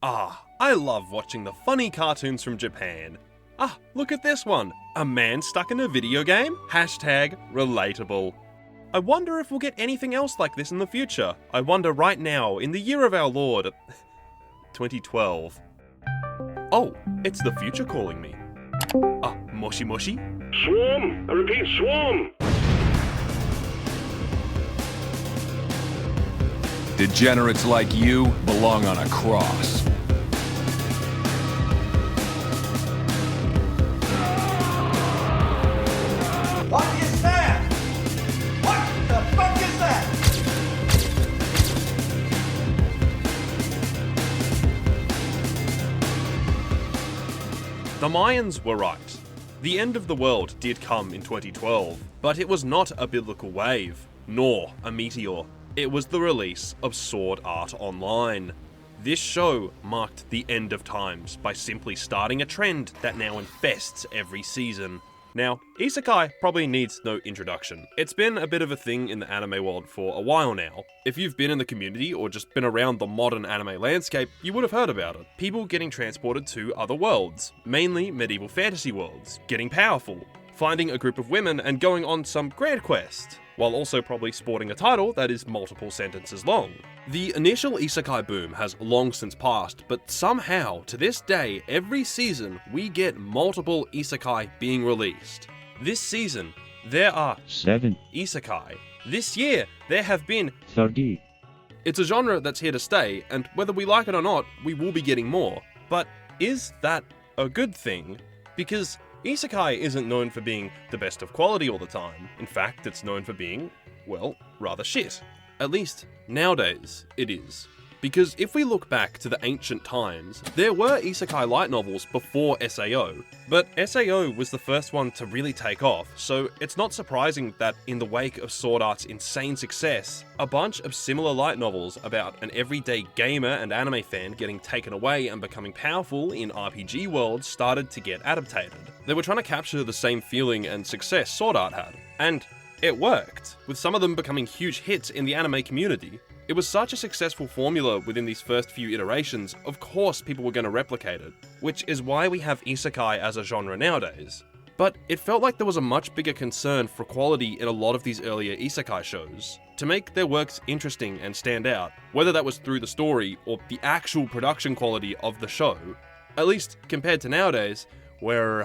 I love watching the funny cartoons from Japan. Look at this one. A man stuck in a video game? Hashtag relatable. I wonder if we'll get anything else like this in the future. I wonder right now, in the year of our Lord, 2012. Oh, it's the future calling me. Moshi Moshi? Swarm! I repeat, swarm! Degenerates like you belong on a cross. What is that? What the fuck is that? The Mayans were right. The end of the world did come in 2012, but it was not a biblical wave, nor a meteor. It was the release of Sword Art Online. This show marked the end of times by simply starting a trend that now infests every season. Now, Isekai probably needs no introduction. It's been a bit of a thing in the anime world for a while now. If you've been in the community or just been around the modern anime landscape, you would have heard about it. People getting transported to other worlds, mainly medieval fantasy worlds, getting powerful, finding a group of women and going on some grand quest, while also probably sporting a title that is multiple sentences long. The initial isekai boom has long since passed, but somehow, to this day, every season, we get multiple isekai being released. This season, there are 7, isekai. This year, there have been 30. It's a genre that's here to stay, and whether we like it or not, we will be getting more. But is that a good thing? Because isekai isn't known for being the best of quality all the time. In fact, it's known for being, well, rather shit. At least, nowadays, it is. Because if we look back to the ancient times, there were isekai light novels before SAO, but SAO was the first one to really take off, so it's not surprising that in the wake of Sword Art's insane success, a bunch of similar light novels about an everyday gamer and anime fan getting taken away and becoming powerful in RPG worlds started to get adapted. They were trying to capture the same feeling and success Sword Art had, and it worked, with some of them becoming huge hits in the anime community. It was such a successful formula within these first few iterations, of course people were going to replicate it, which is why we have isekai as a genre nowadays. But it felt like there was a much bigger concern for quality in a lot of these earlier isekai shows, to make their works interesting and stand out, whether that was through the story or the actual production quality of the show. At least compared to nowadays, where,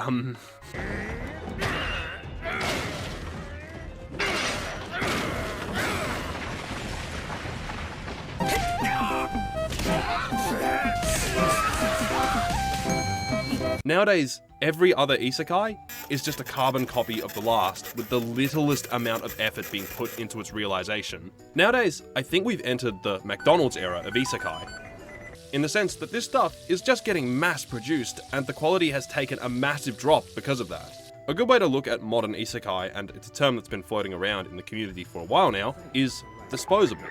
Nowadays, every other isekai is just a carbon copy of the last, with the littlest amount of effort being put into its realization. Nowadays, I think we've entered the McDonald's era of isekai, in the sense that this stuff is just getting mass-produced, and the quality has taken a massive drop because of that. A good way to look at modern isekai, and it's a term that's been floating around in the community for a while now, is disposable.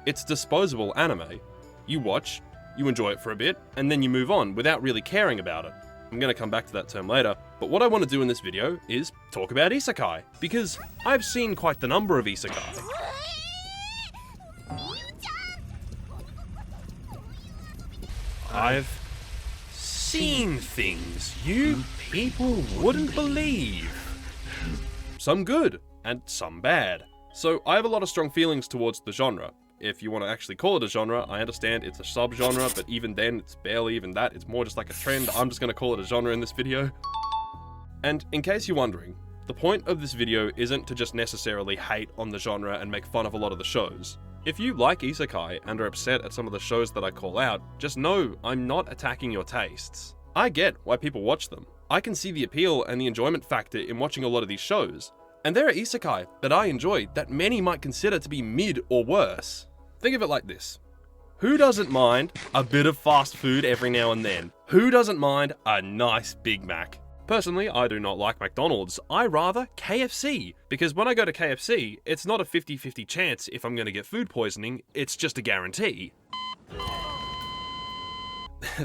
It's disposable anime. You watch, you enjoy it for a bit, and then you move on without really caring about it. I'm going to come back to that term later, but what I want to do in this video is talk about isekai, because I've seen quite the number of isekai. I've seen things you people wouldn't believe. Some good, and some bad. So I have a lot of strong feelings towards the genre. If you want to actually call it a genre, I understand it's a subgenre, but even then, it's barely even that. It's more just like a trend. I'm just going to call it a genre in this video. And in case you're wondering, the point of this video isn't to just necessarily hate on the genre and make fun of a lot of the shows. If you like isekai and are upset at some of the shows that I call out, just know I'm not attacking your tastes. I get why people watch them. I can see the appeal and the enjoyment factor in watching a lot of these shows. And there are isekai that I enjoy that many might consider to be mid or worse. Think of it like this. Who doesn't mind a bit of fast food every now and then? Who doesn't mind a nice Big Mac? Personally, I do not like McDonald's. I rather KFC, because when I go to KFC, it's not a 50-50 chance if I'm going to get food poisoning, it's just a guarantee.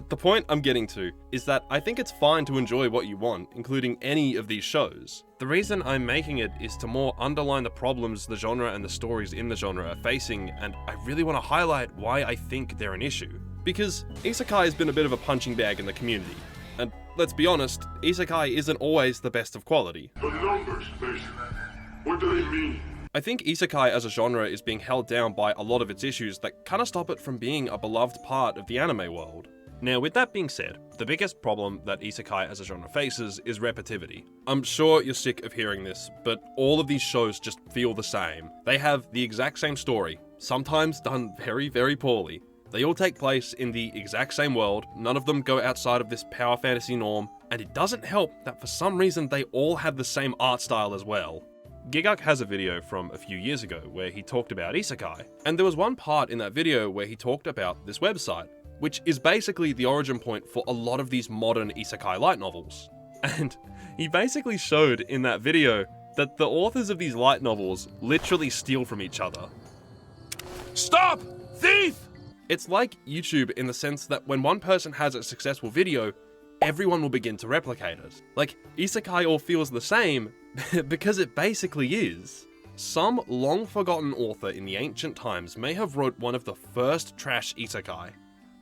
The point I'm getting to is that I think it's fine to enjoy what you want, including any of these shows. The reason I'm making it is to more underline the problems the genre and the stories in the genre are facing, and I really want to highlight why I think they're an issue. Because Isekai has been a bit of a punching bag in the community. And let's be honest, Isekai isn't always the best of quality. The numbers, Mason. What do they mean? I think Isekai as a genre is being held down by a lot of its issues that kinda stop it from being a beloved part of the anime world. Now, with that being said, the biggest problem that Isekai as a genre faces is repetitivity. I'm sure you're sick of hearing this, but all of these shows just feel the same. They have the exact same story, sometimes done very, very poorly. They all take place in the exact same world, none of them go outside of this power fantasy norm, and it doesn't help that for some reason they all have the same art style as well. Gigguk has a video from a few years ago where he talked about Isekai, and there was one part in that video where he talked about this website, which is basically the origin point for a lot of these modern Isekai light novels. And he basically showed in that video that the authors of these light novels literally steal from each other. Stop! Thief! It's like YouTube in the sense that when one person has a successful video, everyone will begin to replicate it. Like, Isekai all feels the same, because it basically is. Some long-forgotten author in the ancient times may have wrote one of the first trash Isekai,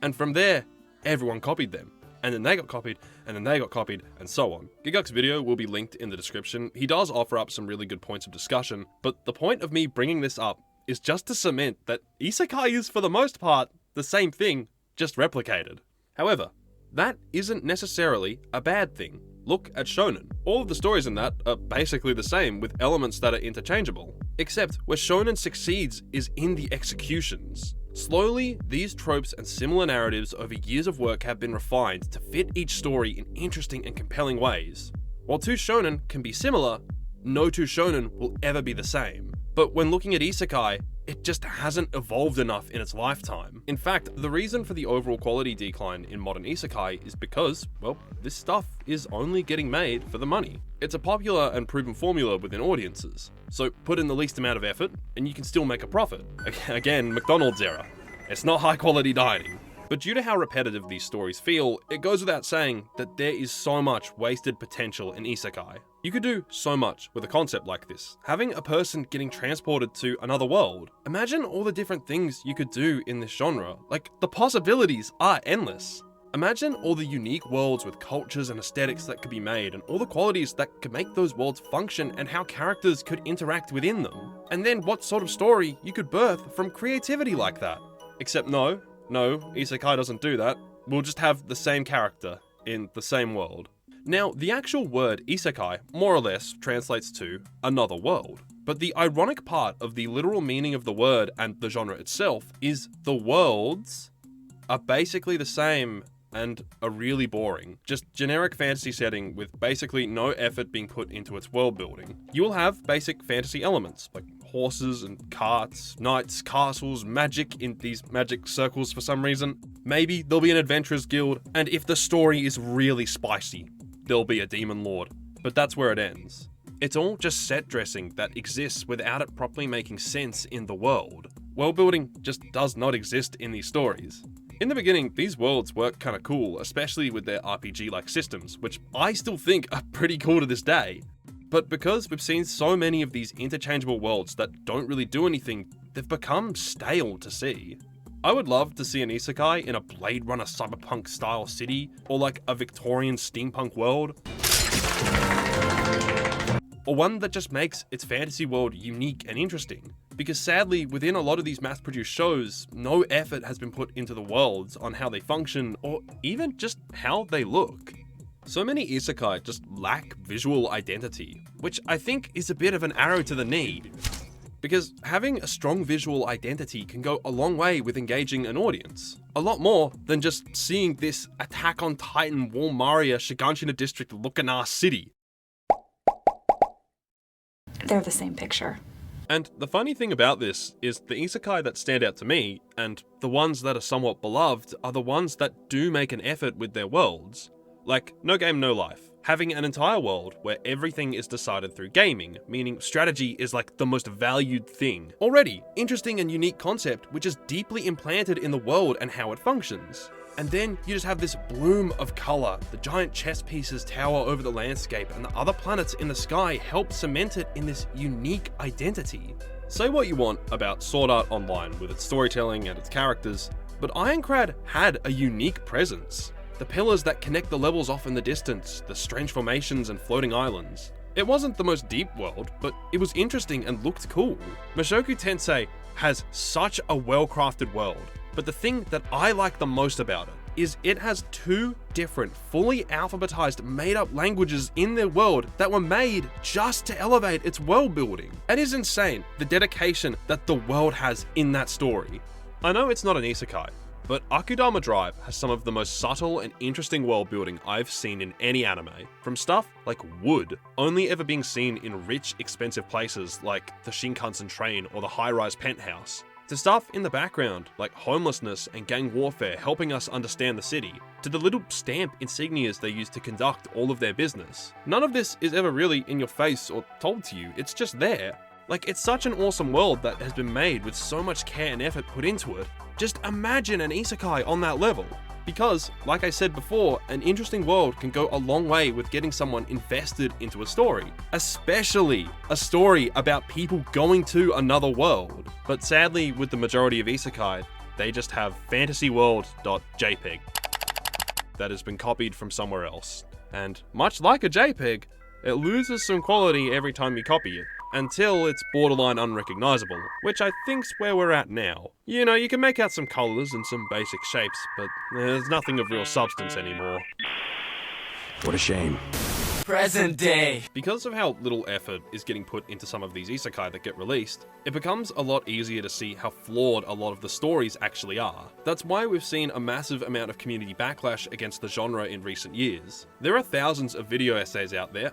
and from there, everyone copied them. And then they got copied, and then they got copied, and so on. Gigguk's video will be linked in the description. He does offer up some really good points of discussion, but the point of me bringing this up is just to cement that Isekai is, for the most part, the same thing, just replicated. However, that isn't necessarily a bad thing. Look at Shonen. All of the stories in that are basically the same, with elements that are interchangeable. Except where Shonen succeeds is in the executions. Slowly, these tropes and similar narratives over years of work have been refined to fit each story in interesting and compelling ways. While two shonen can be similar, no two shonen will ever be the same. But when looking at Isekai, it just hasn't evolved enough in its lifetime. In fact, the reason for the overall quality decline in modern Isekai is because, well, this stuff is only getting made for the money. It's a popular and proven formula within audiences. So put in the least amount of effort, and you can still make a profit. Again, McDonald's era. It's not high quality dining. But due to how repetitive these stories feel, it goes without saying that there is so much wasted potential in Isekai. You could do so much with a concept like this. Having a person getting transported to another world. Imagine all the different things you could do in this genre. Like, the possibilities are endless. Imagine all the unique worlds with cultures and aesthetics that could be made, and all the qualities that could make those worlds function and how characters could interact within them. And then what sort of story you could birth from creativity like that. Except no, Isekai doesn't do that. We'll just have the same character in the same world. Now, the actual word Isekai more or less translates to another world. But the ironic part of the literal meaning of the word and the genre itself is the worlds are basically the same and are really boring. Just generic fantasy setting with basically no effort being put into its world building. You will have basic fantasy elements like horses and carts, knights, castles, magic in these magic circles for some reason. Maybe there'll be an adventurers guild, and if the story is really spicy, there'll be a demon lord. But that's where it ends. It's all just set dressing that exists without it properly making sense in the world. World building just does not exist in these stories. In the beginning, these worlds work kinda cool, especially with their RPG-like systems, which I still think are pretty cool to this day. But because we've seen so many of these interchangeable worlds that don't really do anything, they've become stale to see. I would love to see an Isekai in a Blade Runner cyberpunk style city, or like a Victorian steampunk world. Or one that just makes its fantasy world unique and interesting. Because sadly, within a lot of these mass-produced shows, no effort has been put into the worlds on how they function, or even just how they look. So many Isekai just lack visual identity, which I think is a bit of an arrow to the knee. Because having a strong visual identity can go a long way with engaging an audience. A lot more than just seeing this Attack on Titan Walmaria Shiganshina District looking ass city. They're the same picture. And the funny thing about this is the Isekai that stand out to me, and the ones that are somewhat beloved, are the ones that do make an effort with their worlds. Like No Game No Life, having an entire world where everything is decided through gaming, meaning strategy is like the most valued thing. Already, interesting and unique concept which is deeply implanted in the world and how it functions. And then you just have this bloom of color, the giant chess pieces tower over the landscape, and the other planets in the sky help cement it in this unique identity. Say what you want about Sword Art Online with its storytelling and its characters, But Ironclad had a unique presence. The pillars that connect the levels off in the distance, the strange formations and floating islands. It wasn't the most deep world, but it was interesting and looked cool. Mushoku Tensei has such a well-crafted world, but the thing that I like the most about it is it has two different, fully alphabetized, made-up languages in their world that were made just to elevate its world building. It is insane, the dedication that the world has in that story. I know it's not an isekai, but Akudama Drive has some of the most subtle and interesting world building I've seen in any anime. From stuff like wood, only ever being seen in rich, expensive places like the Shinkansen train or the high-rise penthouse, to stuff in the background like homelessness and gang warfare helping us understand the city, to the little stamp insignias they use to conduct all of their business. None of this is ever really in your face or told to you, it's just there. Like, it's such an awesome world that has been made with so much care and effort put into it. Just imagine an isekai on that level. Because, like I said before, an interesting world can go a long way with getting someone invested into a story. Especially a story about people going to another world. But sadly, with the majority of isekai, they just have fantasyworld.jpg that has been copied from somewhere else. And much like a JPEG, it loses some quality every time you copy it, until it's borderline unrecognizable, which I think's where we're at now. You know, you can make out some colors and some basic shapes, but there's nothing of real substance anymore. What a shame. Present day. Because of how little effort is getting put into some of these isekai that get released, it becomes a lot easier to see how flawed a lot of the stories actually are. That's why we've seen a massive amount of community backlash against the genre in recent years. There are thousands of video essays out there,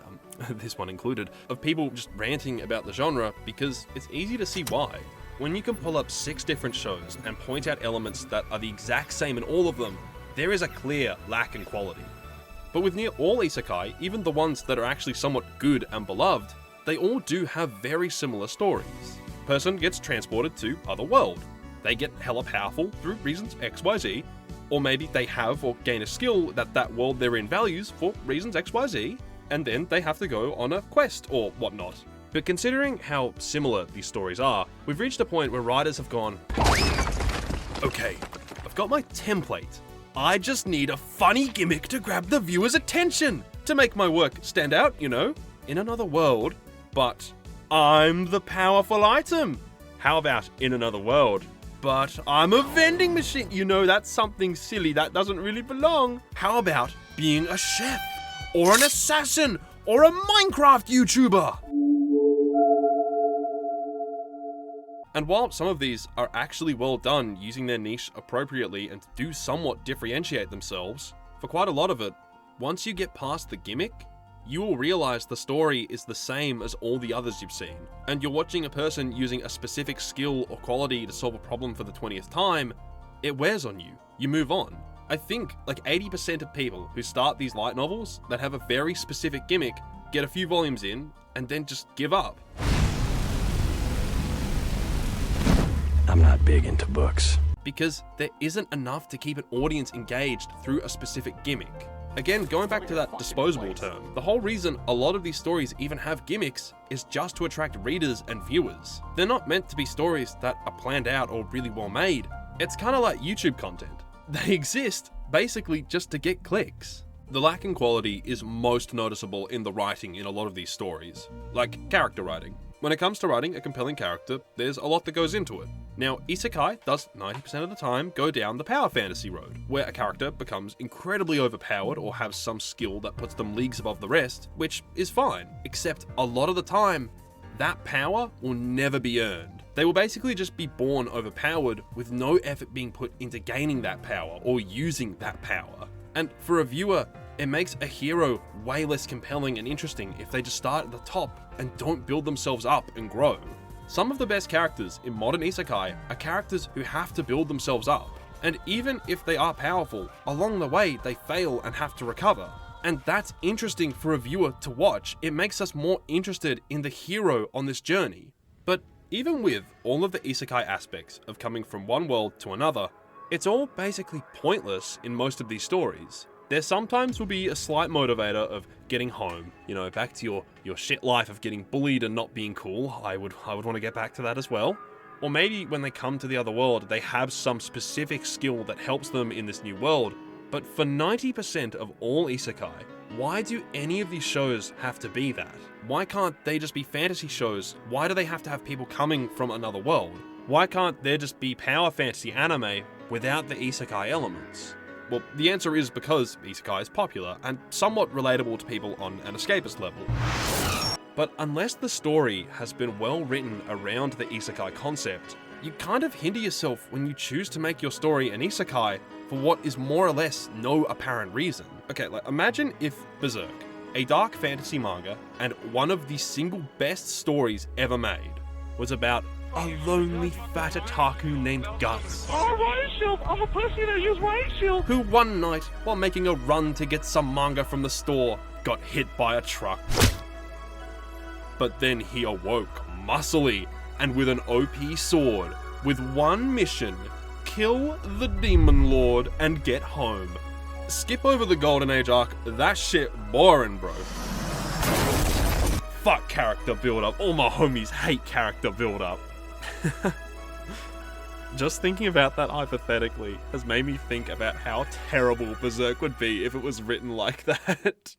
this one included, of people just ranting about the genre because it's easy to see why. When you can pull up 6 different shows and point out elements that are the exact same in all of them, there is a clear lack in quality. But with near all isekai, even the ones that are actually somewhat good and beloved, they all do have very similar stories. Person gets transported to other world. They get hella powerful through reasons XYZ, or maybe they have or gain a skill that world they're in values for reasons XYZ, and then they have to go on a quest or whatnot. But considering how similar these stories are, we've reached a point where writers have gone, okay, I've got my template. I just need a funny gimmick to grab the viewer's attention, to make my work stand out, you know, in another world, but I'm the powerful item. How about in another world, but I'm a vending machine? You know, that's something silly that doesn't really belong. How about being a chef, or an assassin, or a Minecraft YouTuber? And while some of these are actually well done using their niche appropriately and do somewhat differentiate themselves, for quite a lot of it, once you get past the gimmick, you will realize the story is the same as all the others you've seen, and you're watching a person using a specific skill or quality to solve a problem for the 20th time, it wears on you. You move on. I think like 80% of people who start these light novels that have a very specific gimmick get a few volumes in and then just give up. I'm not big into books. Because there isn't enough to keep an audience engaged through a specific gimmick. Again, going back to that disposable term, the whole reason a lot of these stories even have gimmicks is just to attract readers and viewers. They're not meant to be stories that are planned out or really well made. It's kind of like YouTube content. They exist basically just to get clicks. The lack in quality is most noticeable in the writing in a lot of these stories, like character writing. When it comes to writing a compelling character, there's a lot that goes into it. Now, isekai does 90% of the time go down the power fantasy road, where a character becomes incredibly overpowered or has some skill that puts them leagues above the rest, which is fine, except a lot of the time, that power will never be earned. They will basically just be born overpowered with no effort being put into gaining that power or using that power. And for a viewer, it makes a hero way less compelling and interesting if they just start at the top and don't build themselves up and grow. Some of the best characters in modern isekai are characters who have to build themselves up, and even if they are powerful, along the way they fail and have to recover. And that's interesting for a viewer to watch. It makes us more interested in the hero on this journey. But even with all of the isekai aspects of coming from one world to another, it's all basically pointless in most of these stories. There sometimes will be a slight motivator of getting home, you know, back to your shit life of getting bullied and not being cool. I would want to get back to that as well. Or maybe when they come to the other world, they have some specific skill that helps them in this new world. But for 90% of all isekai, why do any of these shows have to be that? Why can't they just be fantasy shows? Why do they have to have people coming from another world? Why can't there just be power fantasy anime without the isekai elements? Well, the answer is because isekai is popular and somewhat relatable to people on an escapist level. But unless the story has been well written around the isekai concept, you kind of hinder yourself when you choose to make your story an isekai for what is more or less no apparent reason. Okay, like imagine if Berserk, a dark fantasy manga and one of the single best stories ever made, was about a lonely fat otaku named Guts. Oh, Riot Shield! I'm a pussy that use Riot Shield! Who one night, while making a run to get some manga from the store, got hit by a truck. But then he awoke muscly and with an OP sword, with one mission: kill the Demon Lord and get home. Skip over the Golden Age arc, that shit boring, bro. Fuck character build-up, all my homies hate character build-up. Just thinking about that hypothetically has made me think about how terrible Berserk would be if it was written like that.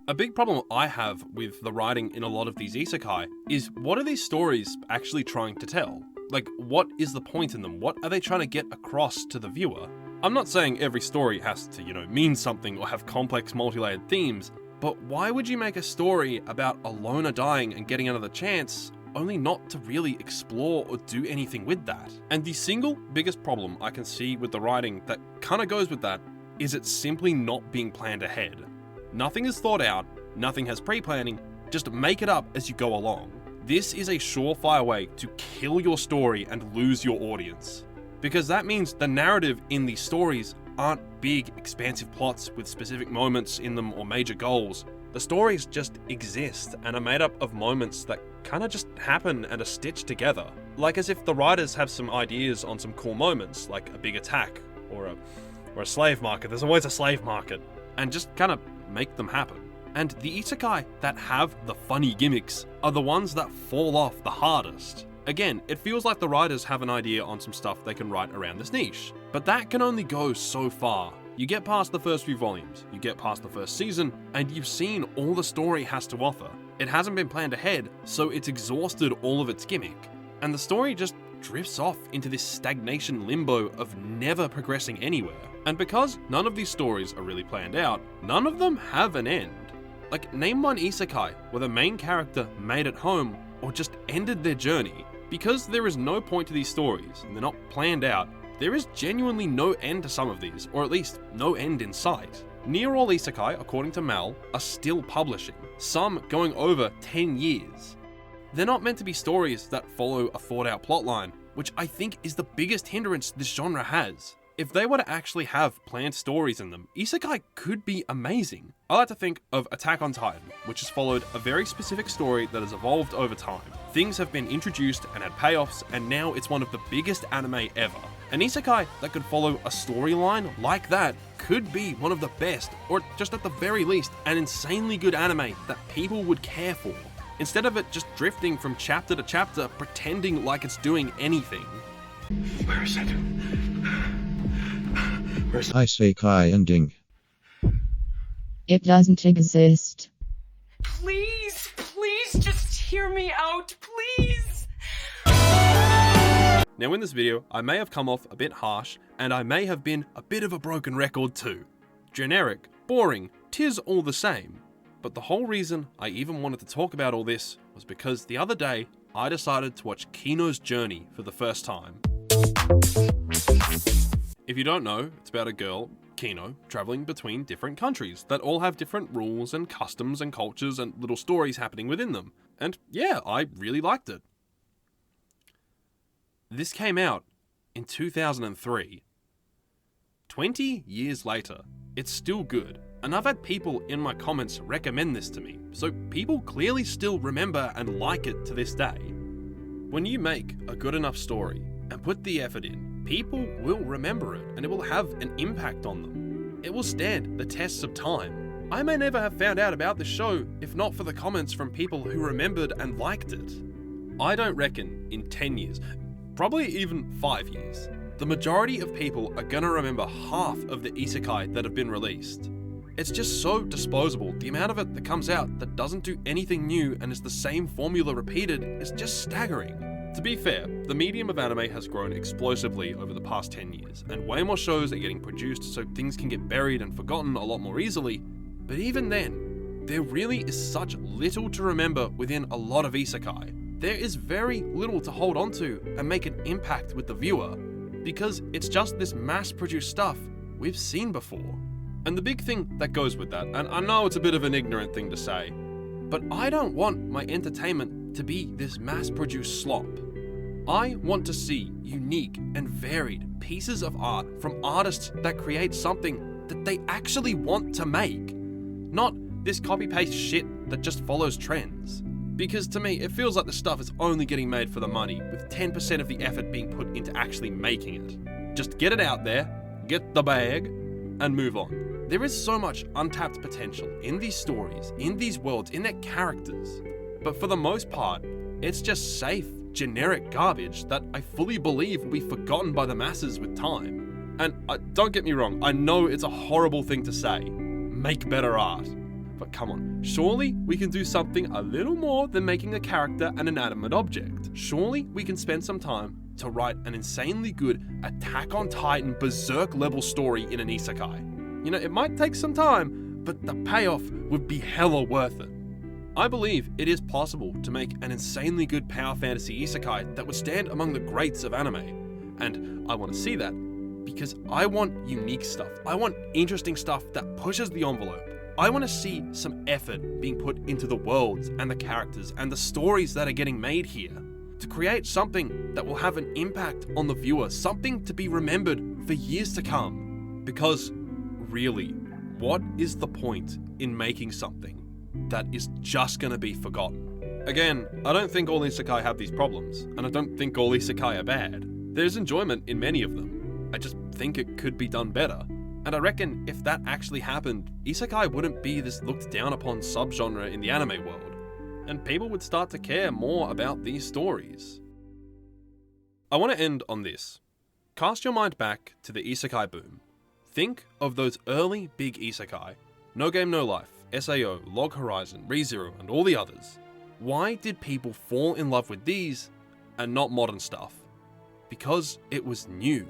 A big problem I have with the writing in a lot of these isekai is, what are these stories actually trying to tell? Like, what is the point in them? What are they trying to get across to the viewer? I'm not saying every story has to, mean something or have complex multi-layered themes, but why would you make a story about a loner dying and getting another chance, only not to really explore or do anything with that? And the single biggest problem I can see with the writing that kind of goes with that is it's simply not being planned ahead. Nothing is thought out, nothing has pre-planning, just make it up as you go along. This is a surefire way to kill your story and lose your audience. Because that means the narrative in these stories aren't big, expansive plots with specific moments in them or major goals. The stories just exist and are made up of moments that kind of just happen and are stitched together. Like as if the writers have some ideas on some cool moments, like a big attack or a slave market. There's always a slave market. And just kind of make them happen. And the isekai that have the funny gimmicks are the ones that fall off the hardest. Again, it feels like the writers have an idea on some stuff they can write around this niche, but that can only go so far. You get past the first few volumes, you get past the first season, and you've seen all the story has to offer. It hasn't been planned ahead, so it's exhausted all of its gimmick. And the story just drifts off into this stagnation limbo of never progressing anywhere. And because none of these stories are really planned out, none of them have an end. Like, name one isekai where the main character made it home or just ended their journey. Because there is no point to these stories and they're not planned out, there is genuinely no end to some of these, or at least no end in sight. Near all isekai, according to Mal, are still publishing, some going over 10 years. They're not meant to be stories that follow a thought out plotline, which I think is the biggest hindrance this genre has. If they were to actually have planned stories in them, isekai could be amazing. I like to think of Attack on Titan, which has followed a very specific story that has evolved over time. Things have been introduced and had payoffs, and now it's one of the biggest anime ever. An isekai that could follow a storyline like that could be one of the best, or just at the very least, an insanely good anime that people would care for, instead of it just drifting from chapter to chapter, pretending like it's doing anything. Where is it? Where's Isekai ending? It doesn't exist. Please, please just hear me out, please! Now in this video, I may have come off a bit harsh, and I may have been a bit of a broken record too. Generic, boring, 'tis all the same. But the whole reason I even wanted to talk about all this was because the other day, I decided to watch Kino's Journey for the first time. If you don't know, it's about a girl, Kino, traveling between different countries that all have different rules and customs and cultures and little stories happening within them. And yeah, I really liked it. This came out in 2003. 20 years later, it's still good. And I've had people in my comments recommend this to me, so people clearly still remember and like it to this day. When you make a good enough story and put the effort in, people will remember it and it will have an impact on them. It will stand the tests of time. I may never have found out about this show if not for the comments from people who remembered and liked it. I don't reckon in 10 years, probably even 5 years, the majority of people are gonna remember half of the isekai that have been released. It's just so disposable. The amount of it that comes out that doesn't do anything new and is the same formula repeated is just staggering. To be fair, the medium of anime has grown explosively over the past 10 years, and way more shows are getting produced so things can get buried and forgotten a lot more easily, but even then, there really is such little to remember within a lot of isekai. There is very little to hold onto and make an impact with the viewer, because it's just this mass-produced stuff we've seen before. And the big thing that goes with that, and I know it's a bit of an ignorant thing to say, but I don't want my entertainment to be this mass-produced slop. I want to see unique and varied pieces of art from artists that create something that they actually want to make, not this copy-paste shit that just follows trends. Because to me, it feels like the stuff is only getting made for the money, with 10% of the effort being put into actually making it. Just get it out there, get the bag, and move on. There is so much untapped potential in these stories, in these worlds, in their characters. But for the most part, it's just safe, generic garbage that I fully believe will be forgotten by the masses with time. And don't get me wrong, I know it's a horrible thing to say. Make better art. But come on, surely we can do something a little more than making a character an inanimate object. Surely we can spend some time to write an insanely good Attack on Titan Berserk level story in an isekai. You know, it might take some time, but the payoff would be hella worth it. I believe it is possible to make an insanely good power fantasy isekai that would stand among the greats of anime. And I want to see that because I want unique stuff. I want interesting stuff that pushes the envelope. I want to see some effort being put into the worlds and the characters and the stories that are getting made here to create something that will have an impact on the viewer, something to be remembered for years to come. Because really, what is the point in making something that is just gonna be forgotten? Again, I don't think all isekai have these problems, and I don't think all isekai are bad. There's enjoyment in many of them. I just think it could be done better. And I reckon if that actually happened, isekai wouldn't be this looked down upon subgenre in the anime world, and people would start to care more about these stories. I want to end on this. Cast your mind back to the isekai boom. Think of those early big isekai, No Game No Life, SAO, Log Horizon, ReZero, and all the others. Why did people fall in love with these and not modern stuff? Because it was new.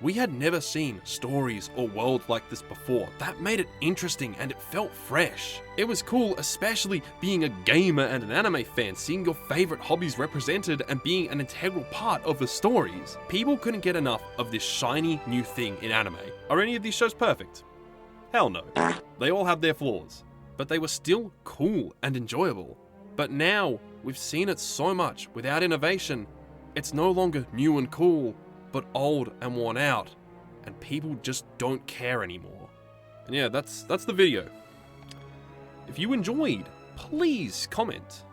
We had never seen stories or worlds like this before. That made it interesting and it felt fresh. It was cool, especially being a gamer and an anime fan, seeing your favorite hobbies represented and being an integral part of the stories. People couldn't get enough of this shiny new thing in anime. Are any of these shows perfect? Hell no. They all have their flaws, but they were still cool and enjoyable. But now, we've seen it so much without innovation, it's no longer new and cool, but old and worn out, and people just don't care anymore. And yeah, that's the video. If you enjoyed, please comment.